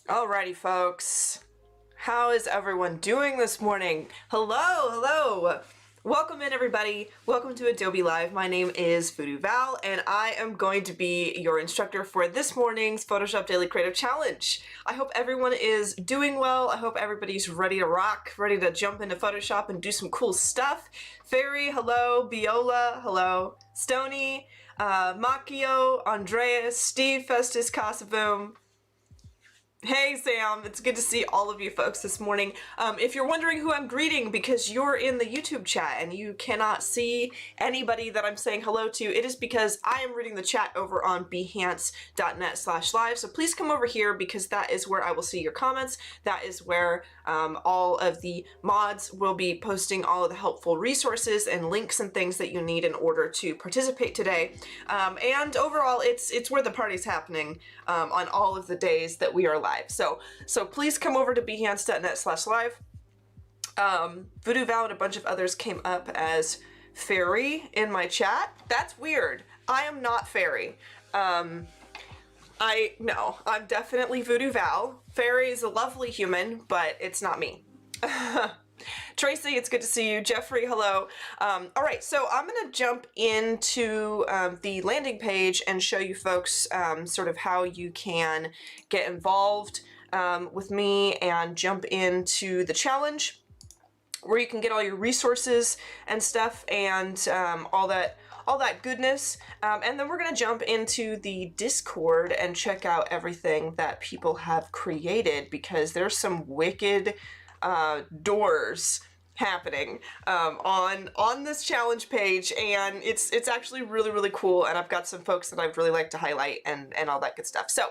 Alrighty, folks. How is everyone doing this morning? Hello. Welcome in, everybody. Welcome to Adobe Live. My name is VooDoo Val, and I am going to be your instructor for this morning's Photoshop Daily Creative Challenge. I hope everyone is doing well. I hope everybody's ready to rock, ready to jump into Photoshop and do some cool stuff. Fairy, hello. Biola, hello. Stony, Macchio, Andreas, Steve, Festus, Casaboom. Hey Sam, it's good to see all of you folks this morning. If you're wondering who I'm greeting because you're in the YouTube chat and you cannot see anybody that I'm saying hello to, it is because I am reading the chat over on behance.net/live. So please come over here because that is where I will see your comments. That is where all of the mods will be posting all of the helpful resources and links and things that you need in order to participate today. And overall, it's where the party's happening on all of the days that we are live. So please come over to behance.net/live. VooDoo Val and a bunch of others came up as Fairy in my chat. That's weird. I am not Fairy. No, I'm definitely VooDoo Val. Fairy is a lovely human, but it's not me. Tracy, it's good to see you. Jeffrey, hello. All right, so I'm going to jump into the landing page and show you folks sort of how you can get involved with me and jump into the challenge, where you can get all your resources and stuff and all that goodness. And then we're going to jump into the Discord and check out everything that people have created, because there's some wicked doors happening on this challenge page, and it's actually really cool, and I've got some folks that I'd really like to highlight and all that good stuff. So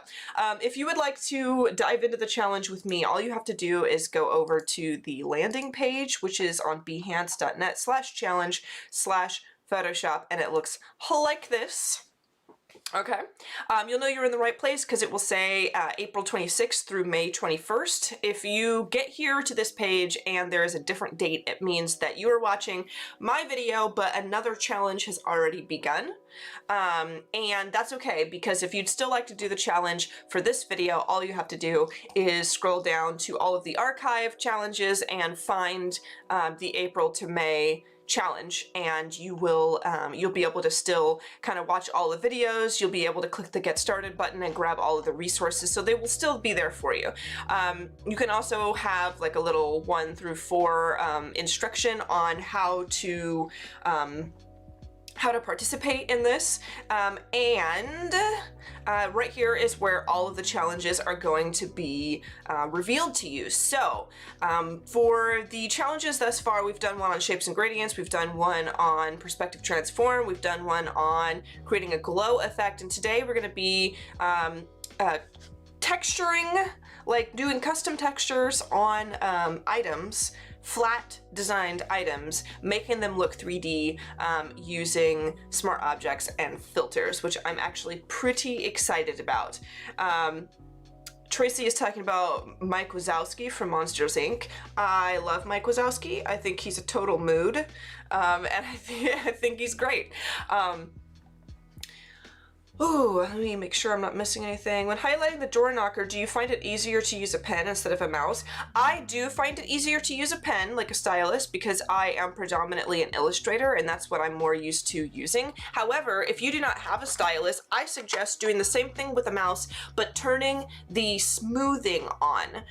if you would like to dive into the challenge with me, all you have to do is go over to the landing page, which is on behance.net/challenge/Photoshop, and it looks like this. Okay, you'll know you're in the right place because it will say April 26th through May 21st. If you get here to this page and there is a different date, it means that you are watching my video, but another challenge has already begun. And that's okay, because if you'd still like to do the challenge for this video, all you have to do is scroll down to all of the archive challenges and find the April to May challenge, and you will you'll be able to still kind of watch all the videos. You'll be able to click the get started button and grab all of the resources, so they will still be there for you. You can also have like a little 1 through 4 instruction on how to participate in this, and right here is where all of the challenges are going to be revealed to you. So for the challenges thus far, we've done one on shapes and gradients, we've done one on perspective transform, we've done one on creating a glow effect, and today we're going to be texturing, like doing custom textures on items, flat designed items, making them look 3D using smart objects and filters, which I'm actually pretty excited about. Tracy is talking about Mike Wazowski from Monsters, Inc. I love Mike Wazowski. I think he's a total mood, and I think he's great. Ooh, let me make sure I'm not missing anything. When highlighting the door knocker, do you find it easier to use a pen instead of a mouse? I do find it easier to use a pen, like a stylus, because I am predominantly an illustrator and that's what I'm more used to using. However, if you do not have a stylus, I suggest doing the same thing with a mouse, but turning the smoothing on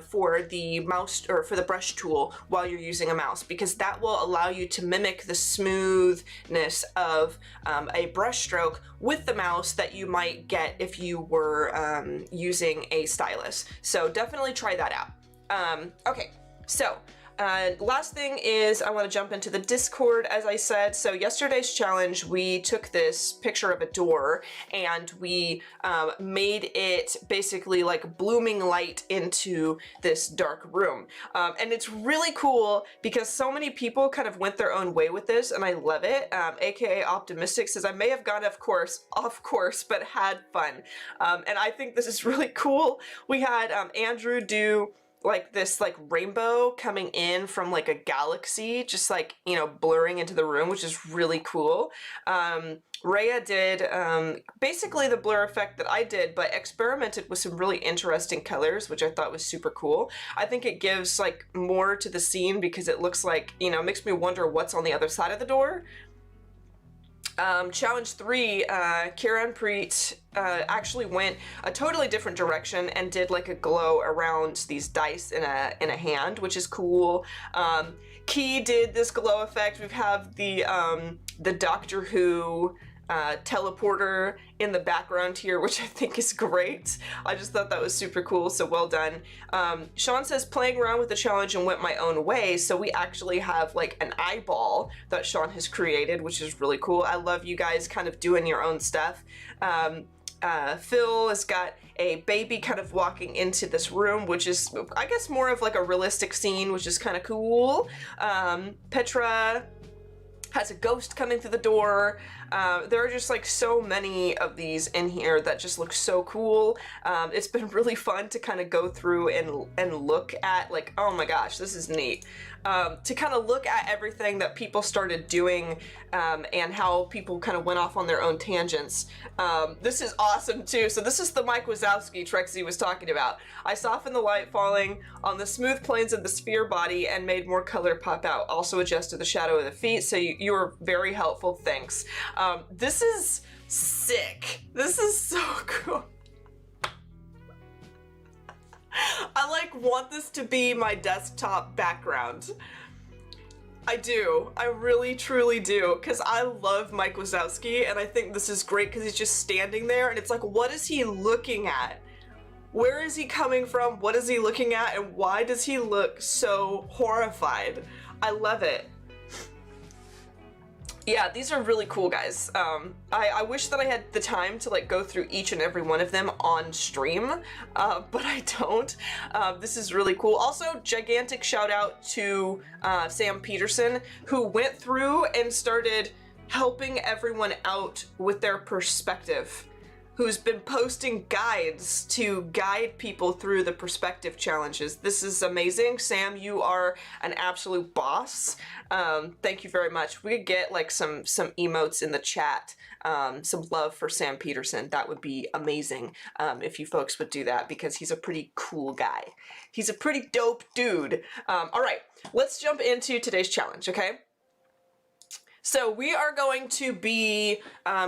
for the mouse or for the brush tool while you're using a mouse, because that will allow you to mimic the smoothness of a brush stroke with the mouse that you might get if you were using a stylus. So definitely try that out. Okay, so last thing is I want to jump into the Discord, as I said. So yesterday's challenge, we took this picture of a door and we made it basically like blooming light into this dark room. And it's really cool because so many people kind of went their own way with this, and I love it. AKA Optimistic says, I may have gone off course, but had fun. And I think this is really cool. We had Andrew do like this like rainbow coming in from like a galaxy, just like, you know, blurring into the room, which is really cool. Rhea did basically the blur effect that I did, but experimented with some really interesting colors, which I thought was super cool. I think it gives like more to the scene because it looks like, you know, makes me wonder what's on the other side of the door. Challenge 3, Kira and Preet actually went a totally different direction and did like a glow around these dice in a hand, which is cool. Key did this glow effect. We have the Doctor Who teleporter in the background here, which I think is great. I just thought that was super cool, so well done. Sean says, playing around with the challenge and went my own way, so we actually have like an eyeball that Sean has created, which is really cool. I love you guys kind of doing your own stuff. Phil has got a baby kind of walking into this room, which is, I guess, more of like a realistic scene, which is kind of cool. Petra has a ghost coming through the door. There are just like so many of these in here that just look so cool. It's been really fun to kind of go through and look at like, oh my gosh, this is neat. To kind of look at everything that people started doing and how people kind of went off on their own tangents. This is awesome too. So this is the Mike Wazowski Trexie was talking about. I softened the light falling on the smooth planes of the sphere body and made more color pop out. Also adjusted the shadow of the feet. So you were very helpful. Thanks. This is sick. This is so cool. I like want this to be my desktop background. I do. I really truly do, because I love Mike Wazowski and I think this is great because he's just standing there and it's like, what is he looking at? Where is he coming from? What is he looking at? And why does he look so horrified? I love it. Yeah, these are really cool, guys. I wish that I had the time to like go through each and every one of them on stream, but I don't. This is really cool. Also, gigantic shout out to Sam Peterson, who went through and started helping everyone out with their perspective, who's been posting guides to guide people through the perspective challenges. This is amazing. Sam, you are an absolute boss. Thank you very much. We could get like some emotes in the chat, some love for Sam Peterson. That would be amazing if you folks would do that, because he's a pretty cool guy. He's a pretty dope dude. All right, let's jump into today's challenge, okay? So we are going to be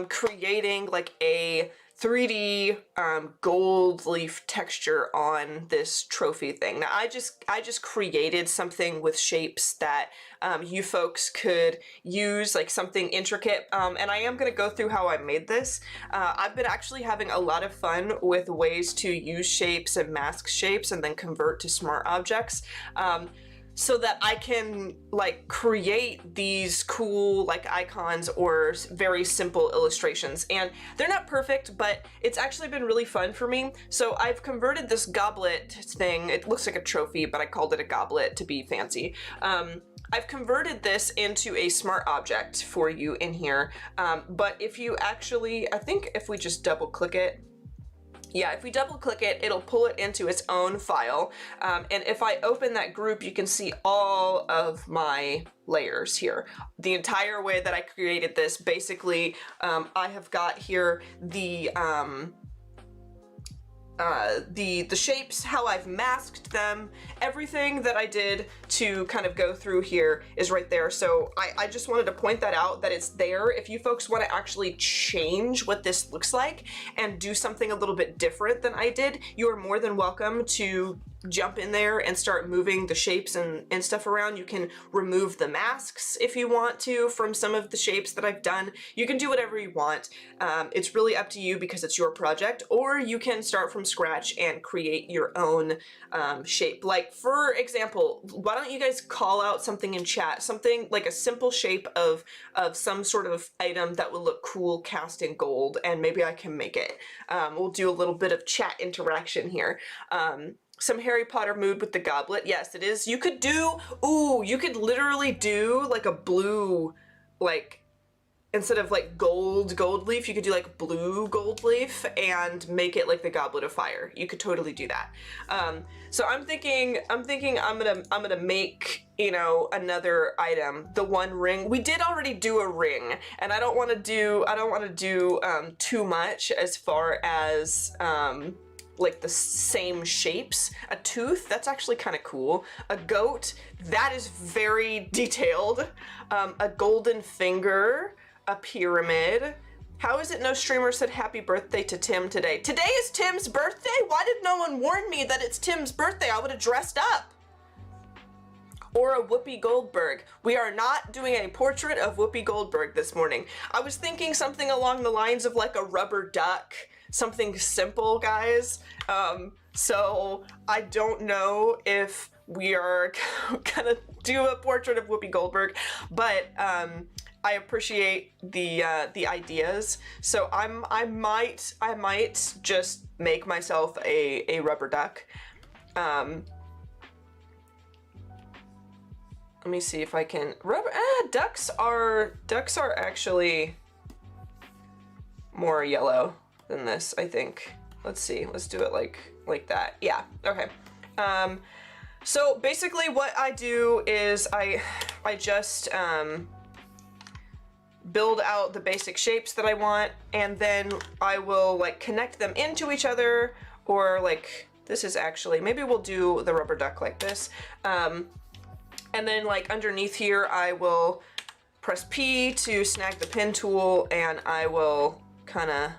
creating like a 3D gold leaf texture on this trophy thing. Now I just created something with shapes that you folks could use, like something intricate, and I am going to go through how I made this. I've been actually having a lot of fun with ways to use shapes and mask shapes and then convert to smart objects. So that I can like create these cool like icons or very simple illustrations. And they're not perfect, but it's actually been really fun for me. So I've converted this goblet thing. It looks like a trophy, but I called it a goblet to be fancy. I've converted this into a smart object for you in here. But if you actually, I think if we just double click it, yeah, if we double click it, it'll pull it into its own file. And if I open that group, you can see all of my layers here. The entire way that I created this, basically, I have got here the shapes, how I've masked them, everything that I did to kind of go through here is right there. So I just wanted to point that out, that it's there. If you folks want to actually change what this looks like and do something a little bit different than I did, you are more than welcome to jump in there and start moving the shapes and stuff around. You can remove the masks if you want to from some of the shapes that I've done. You can do whatever you want. It's really up to you because it's your project, or you can start from scratch and create your own shape. Like for example, why don't you guys call out something in chat, something like a simple shape of some sort of item that will look cool cast in gold, and maybe I can make it. We'll do a little bit of chat interaction here. Some Harry Potter mood with the goblet. Yes, it is. You could do, ooh, you could literally do like a blue, like instead of like gold leaf, you could do like blue gold leaf and make it like the Goblet of Fire. You could totally do that. So I'm thinking I'm gonna make, you know, another item, the one ring. We did already do a ring, and I don't want to do too much as far as like the same shapes. A tooth, that's actually kind of cool. A goat, that is very detailed. A golden finger, a pyramid. How is it no streamer said happy birthday to Tim today? Today is Tim's birthday? Why did no one warn me that it's Tim's birthday? I would have dressed up. Or a Whoopi Goldberg. We are not doing a portrait of Whoopi Goldberg this morning. I was thinking something along the lines of like a rubber duck, something simple, guys. So I don't know if we are gonna do a portrait of Whoopi Goldberg, but I appreciate the ideas. So I might just make myself a rubber duck. Let me see if I can ducks are actually more yellow than this, I think. Let's see. Let's do it like that. Yeah. Okay. So basically what I do is I just build out the basic shapes that I want, and then I will like connect them into each other, or like this is actually, maybe we'll do the rubber duck like this. And then like underneath here, I will press P to snag the pen tool, and I will kind of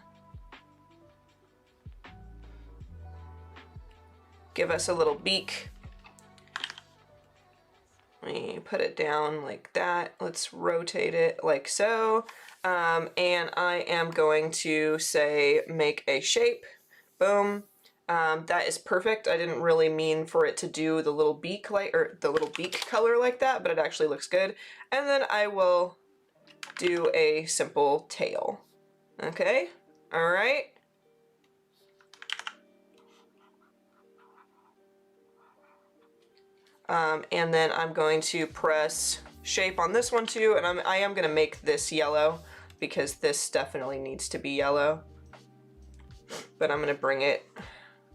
give us a little beak. Let me put it down like that. Let's rotate it like so. And I am going to say make a shape. Boom. That is perfect. I didn't really mean for it to do the little beak or the little beak color like that, but it actually looks good. And then I will do a simple tail. Okay. All right. And then I'm going to press shape on this one too, and I am going to make this yellow because this definitely needs to be yellow. But I'm going to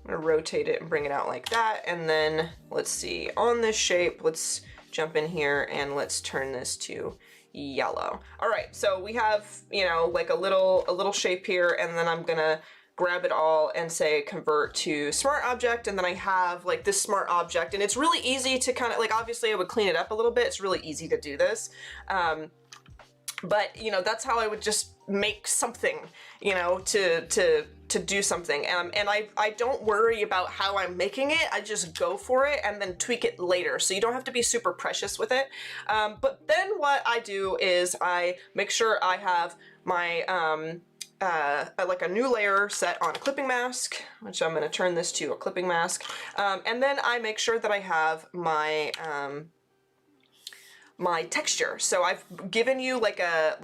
rotate it and bring it out like that, and then let's see, on this shape, let's jump in here and let's turn this to yellow. All right, so we have, you know, like a little shape here, and then I'm going to grab it all and say convert to smart object, and then I have like this smart object, and it's really easy to kind of like, obviously I would clean it up a little bit. It's really easy to do this. But you know, that's how I would just make something, you know, to do something. And I don't worry about how I'm making it. I just go for it and then tweak it later. So you don't have to be super precious with it. But then what I do is I make sure I have my like a new layer set on a clipping mask, which I'm going to turn this to a clipping mask. And then I make sure that I have my my texture. So I've given you like a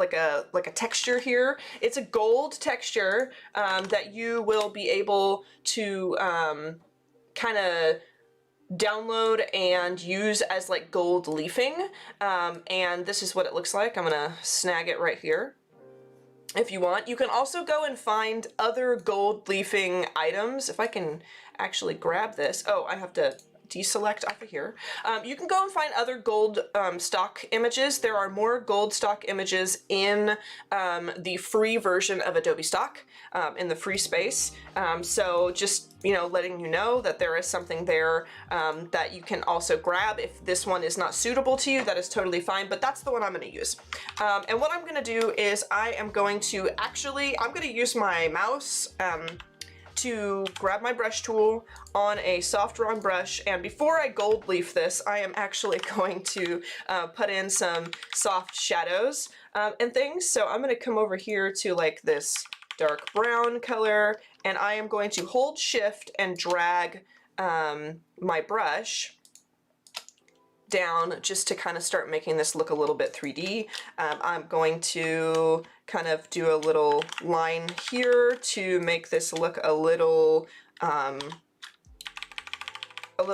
texture here. It's a gold texture that you will be able to kind of download and use as like gold leafing. And this is what it looks like. I'm gonna snag it right here. If you want, you can also go and find other gold leafing items. If I can actually grab this. Oh, I have to deselect off of here. You can go and find other gold stock images. There are more gold stock images in the free version of Adobe Stock, in the free space. So just, you know, letting you know that there is something there that you can also grab. If this one is not suitable to you, that is totally fine, but that's the one I'm going to use. And what I'm going to do is I am going to use my mouse to grab my brush tool on a soft round brush, and before I gold leaf this, I am actually going to put in some soft shadows and things. So I'm going to come over here to like this dark brown color, and I am going to hold shift and drag my brush down just to kind of start making this look a little bit 3D. I'm going to kind of do a little line here to make this look a little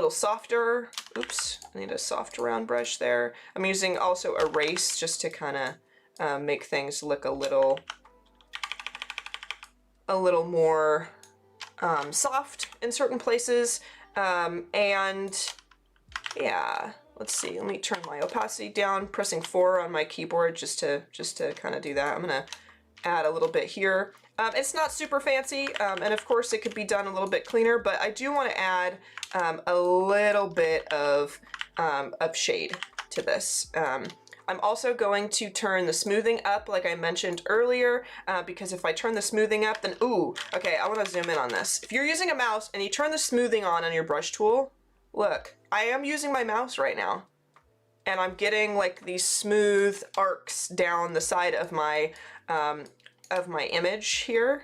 softer. Oops, I need a soft round brush there. I'm using also erase just to kind of make things look a little more soft in certain places. And yeah, let's see, let me turn my opacity down, pressing 4 on my keyboard just to kind of do that. I'm gonna add a little bit here. It's not super fancy, and of course it could be done a little bit cleaner, but I do want to add a little bit of shade to this. I'm also going to turn the smoothing up like I mentioned earlier, because if I turn the smoothing up, then, ooh, okay, I want to zoom in on this. If you're using a mouse and you turn the smoothing on your brush tool, look, I am using my mouse right now, and I'm getting like these smooth arcs down the side of my image here.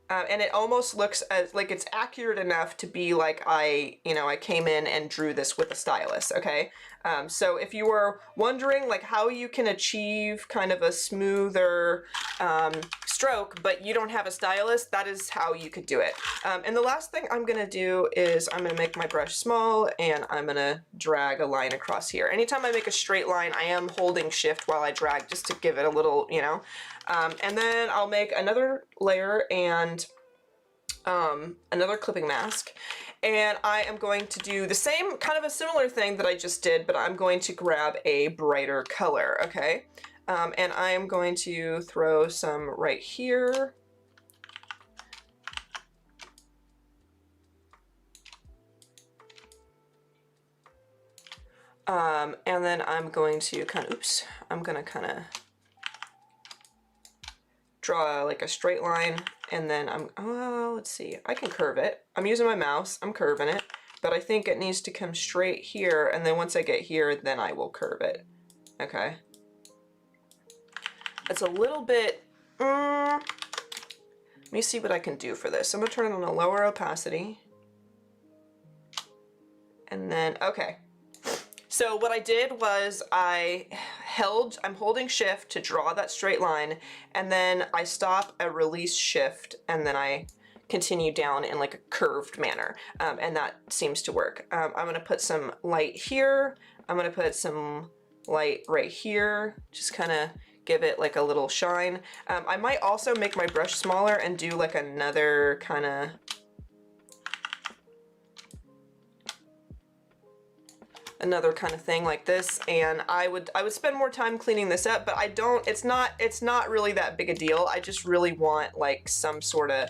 And it almost looks as like it's accurate enough to be like I came in and drew this with a stylus, okay? So if you were wondering like how you can achieve kind of a smoother stroke, but you don't have a stylus, that is how you could do it. And the last thing I'm gonna do is I'm gonna make my brush small and I'm gonna drag a line across here. Anytime I make a straight line, I am holding shift while I drag just to give it a little, and then I'll make another layer and another clipping mask. And I am going to do the same, kind of a similar thing that I just did, but I'm going to grab a brighter color, okay? And I am going to throw some right here. And then I'm going to kind of, draw like a straight line, and then let's see, I can curve it. I'm using my mouse, I'm curving it, but I think it needs to come straight here, and then once I get here, then I will curve it. Okay. It's a little bit, let me see what I can do for this. I'm gonna turn it on a lower opacity. And then, okay. So what I did was I'm holding shift to draw that straight line, and then I stop a release shift, and then I continue down in like a curved manner, and that seems to work. I'm gonna put some light here, I'm gonna put some light right here, just kind of give it like a little shine. I might also make my brush smaller and do like another kind of thing like this, and I would spend more time cleaning this up, but I don't, it's not really that big a deal. I just really want like some sort of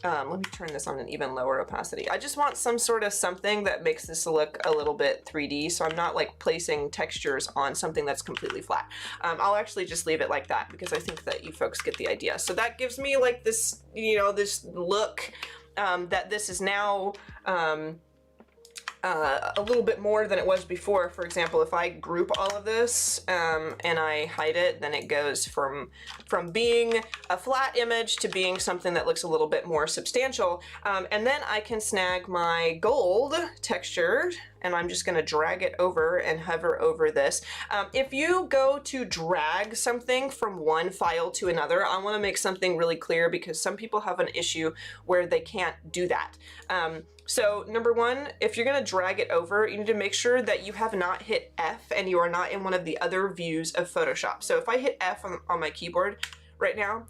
let me turn this on an even lower opacity. I just want some sort of something that makes this look a little bit 3D, so I'm not like placing textures on something that's completely flat. I'll actually just leave it like that because I think that you folks get the idea. So that gives me like this, this look that this is now a little bit more than it was before. For example, if I group all of this and I hide it, then it goes from being a flat image to being something that looks a little bit more substantial. And then I can snag my gold texture, and I'm just gonna drag it over and hover over this. If you go to drag something from one file to another, I wanna make something really clear because some people have an issue where they can't do that. So number one, if you're gonna drag it over, you need to make sure that you have not hit F and you are not in one of the other views of Photoshop. So if I hit F on my keyboard right now,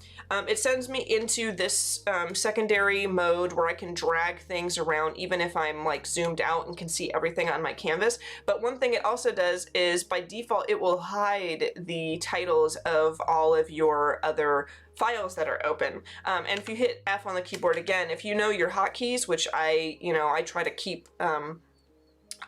it sends me into this secondary mode where I can drag things around even if I'm like zoomed out and can see everything on my canvas. But one thing it also does is by default it will hide the titles of all of your other files that are open. And if you hit F on the keyboard again, if you know your hotkeys, which I try to keep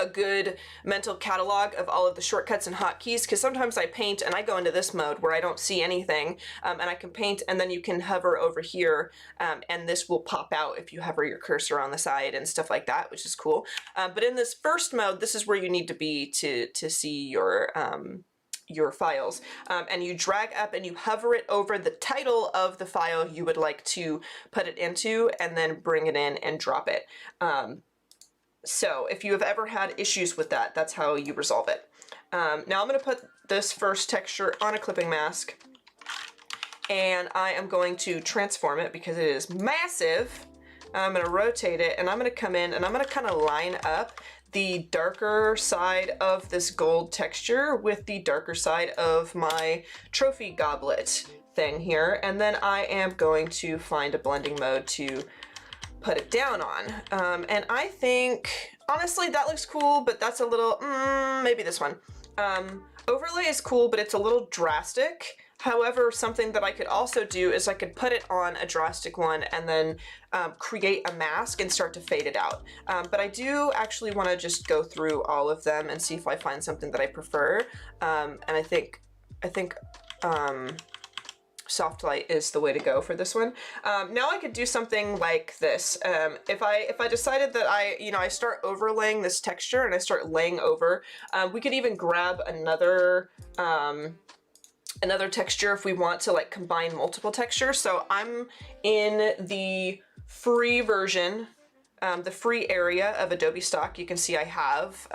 a good mental catalog of all of the shortcuts and hotkeys, because sometimes I paint and I go into this mode where I don't see anything, and I can paint, and then you can hover over here, and this will pop out if you hover your cursor on the side and stuff like that, which is cool. But in this first mode, this is where you need to be to see your files, and you drag up and you hover it over the title of the file you would like to put it into, and then bring it in and drop it. So if you have ever had issues with that, that's how you resolve it. Now I'm going to put this first texture on a clipping mask, and I am going to transform it because it is massive. I'm going to rotate it, and I'm going to come in and I'm going to kind of line up the darker side of this gold texture with the darker side of my trophy goblet thing here, and then I am going to find a blending mode to put it down on. And I think, honestly, that looks cool, but that's a little, maybe this one. Overlay is cool, but it's a little drastic. However, something that I could also do is I could put it on a drastic one and then create a mask and start to fade it out. But I do actually want to just go through all of them and see if I find something that I prefer. And I think soft light is the way to go for this one. Now I could do something like this. If I decided that I start overlaying this texture and I start laying over, we could even grab another texture if we want to like combine multiple textures. So I'm in the free version, the free area of Adobe Stock. You can see I have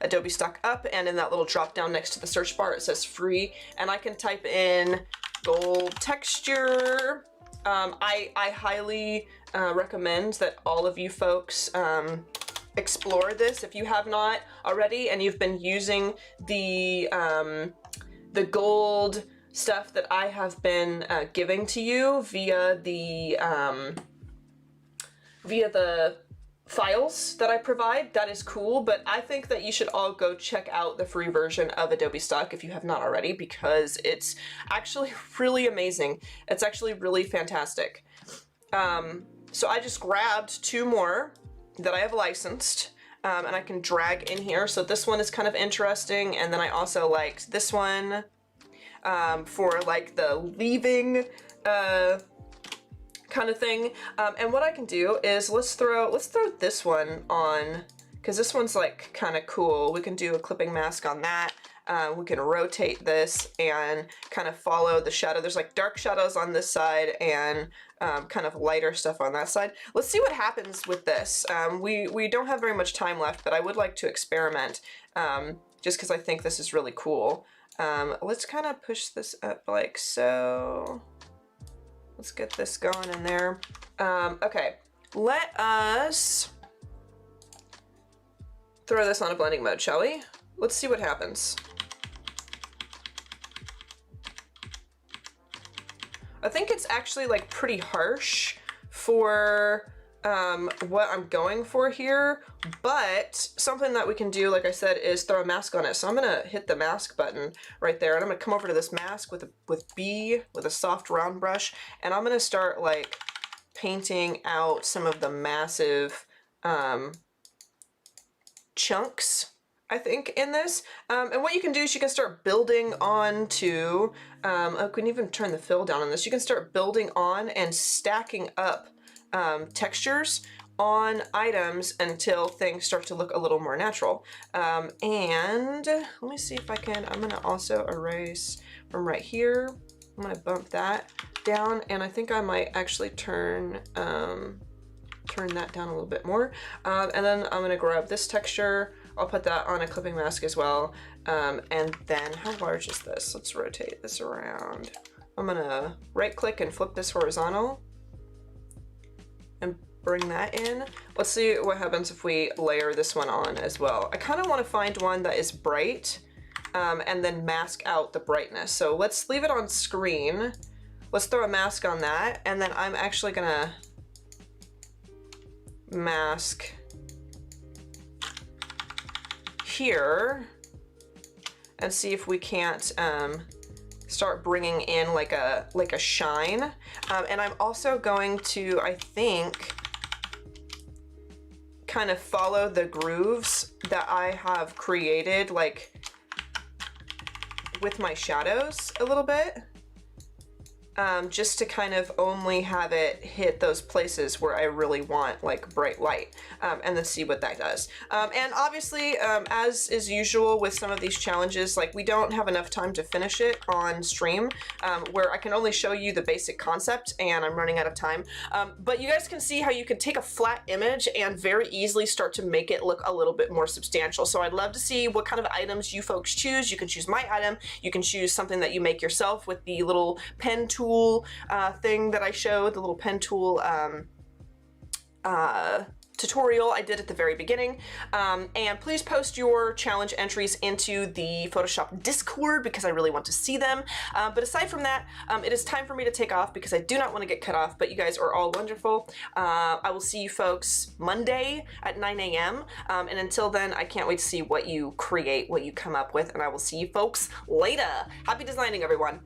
Adobe Stock up, and in that little drop down next to the search bar it says free, and I can type in gold texture. I highly recommend that all of you folks explore this if you have not already and you've been using the gold stuff that I have been giving to you via the files that I provide. That is cool, but I think that you should all go check out the free version of Adobe Stock if you have not already, because it's actually really amazing. It's actually really fantastic. So I just grabbed two more that I have licensed, and I can drag in here. So this one is kind of interesting, and then I also liked this one for like the leaving kind of thing. And what I can do is let's throw this one on, because this one's like kind of cool. We can do a clipping mask on that. We can rotate this and kind of follow the shadow. There's like dark shadows on this side and kind of lighter stuff on that side. Let's see what happens with this. We don't have very much time left, but I would like to experiment just because I think this is really cool. Let's kind of push this up like so. Let's get this going in there. Okay, let us throw this on a blending mode, shall we? Let's see what happens. I think it's actually like pretty harsh for what I'm going for here, but something that we can do, like I said, is throw a mask on it. So I'm gonna hit the mask button right there, and I'm gonna come over to this mask with a soft round brush, and I'm gonna start like painting out some of the massive chunks, I think, in this. And what you can do is you can start building on to, I can even turn the fill down on this. You can start building on and stacking up textures on items until things start to look a little more natural. And let me see if I can, I'm gonna also erase from right here. I'm gonna bump that down, and I think I might actually turn that down a little bit more. And then I'm gonna grab this texture. I'll put that on a clipping mask as well. And then how large is this? Let's rotate this around. I'm gonna right click and flip this horizontal and bring that in. Let's see what happens if we layer this one on as well. I kind of want to find one that is bright and then mask out the brightness. So let's leave it on screen. Let's throw a mask on that, and then I'm actually gonna mask here and see if we can't start bringing in like a shine. And I'm also going to, I think, kind of follow the grooves that I have created, like with my shadows a little bit, just to kind of only have it hit those places where I really want like bright light, and then see what that does. And obviously, as is usual with some of these challenges, like we don't have enough time to finish it on stream, where I can only show you the basic concept and I'm running out of time. But you guys can see how you can take a flat image and very easily start to make it look a little bit more substantial. So I'd love to see what kind of items you folks choose. You can choose my item, you can choose something that you make yourself with the little pen tool thing that I showed, the little pen tool tutorial I did at the very beginning. And please post your challenge entries into the Photoshop Discord because I really want to see them. But aside from that, it is time for me to take off because I do not want to get cut off, but you guys are all wonderful. I will see you folks Monday at 9 a.m. And until then, I can't wait to see what you create, what you come up with, and I will see you folks later. Happy designing, everyone.